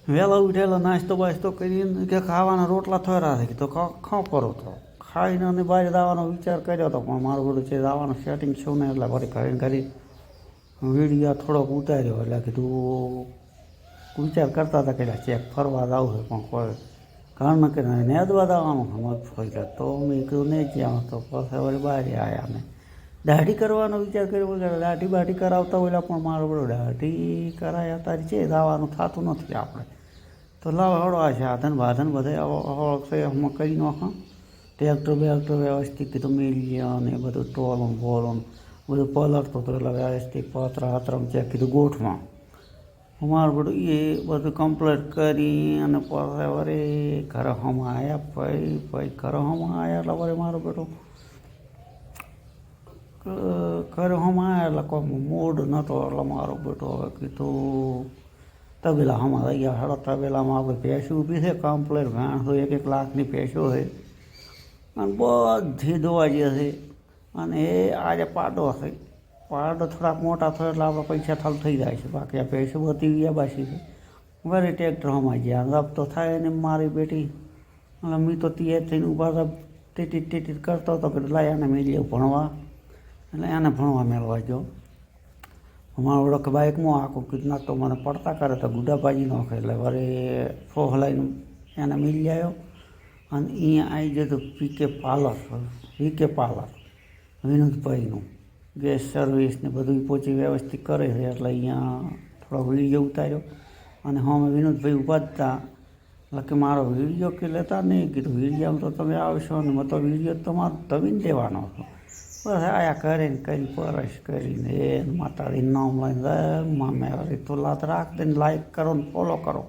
વહેલા ઉઠેલા નાસ્તો બાસ્તો કરીને કે ખાવાના રોટલા થોડા છે તો ખાવ કરો તો ખાઈને અને બહાર જવાનો વિચાર કર્યો હતો, પણ મારું બધું છે જવાનું સેટિંગ છું ને એટલે વળી કરી વિડીયો થોડોક ઉતાર્યો. એટલે કીધું વિચાર કરતા હતા કે ચેક ફરવા જવું છે, પણ કોઈ કારણ કે નેદવા જવાનું મગફળી તો મેં કીધું નહીં જ્યાં તો પછી વળી બહાર આવ્યા. અમે દાઢી કરવાનો વિચાર કર્યો, દાઢી બાઢી કરાવતા હોય પણ મારું બધું દાઢી કરાયા તારી છે જવાનું થતું નથી આપણે. તો લાવ હળો આ સાધન બાધન બધા હળશે હમણાં કરી નાખો. ટ્રેક્ટર બેક્ટર વ્યવસ્થિત કીધું મેળીએ અને બધું ટોલન બોલન બધું પલટતો તો એટલે વ્યવસ્થિત પતરા હતરમ ચેક કીધું ગોઠમાં અમારું બધું એ બધું કમ્પ્લીટ કરી અને પછી વળી ઘરે હમણાં આવ્યા. પછી ઘરે હમણાં આવ્યા એટલે વળી મારું બધું ઘરે હમણાં આવ્યા એટલે કોઈ મૂડ નહોતો એટલે મારું બધું હવે કીધું તબેલા હમણાં રહી ગયા. સાડા તબેલામાં આપણે ભેંસું ઊભી છે કમ્પ્લીટ ઘાણ હોય 1-1 લાખની ભેંસો છે અને બધી દોવા જે છે. અને એ આજે પાડો છે, પાડો થોડાક મોટા થયો એટલે આપણે પૈસા થાલ થઈ જાય છે. બાકી આ ભેંસો બધી વ્યાબાસી છે. વળી ટ્રેક્ટર હમણાં જ્યાં રબ તો થાય ને મારી બેટી એટલે મેં તો તૈયાર થઈને ઊભા રબ ટીટી કરતો હતો કે લાય એને મેળ્યો ભણવા, એટલે એને ભણવા મેળવા ગયો. અમારો ઓળખ બાઇકમાં આખું કીધું તો મને પડતા કરે તો ગુડા ભાજી નાખે. એટલે વળી ફોહલાઈને એને મિલી આવ્યો અને અહીંયા આવી જતું વીકે પાર્લર વિનોદભાઈનું ગેસ સર્વિસ ને બધું પહોંચી વ્યવસ્થિત કરે છે. એટલે અહીંયા થોડો વિડીયો ઉતાર્યો અને હા મેં વિનોદભાઈ ઊભા જ હતા એટલે કે મારો વિડીયો કે લેતા નહીં. કીધું વિડીયોમાં તો તમે આવશો ને મેં તો વિડીયો તમારો તવીને લેવાનો હતો. બસ આયા કરીને કરી પરસ કરીને એ માતાજીનું નામ લઈને મેળવી તો લાત રાખ દઈને લાઈક કરો ને ફોલો કરો.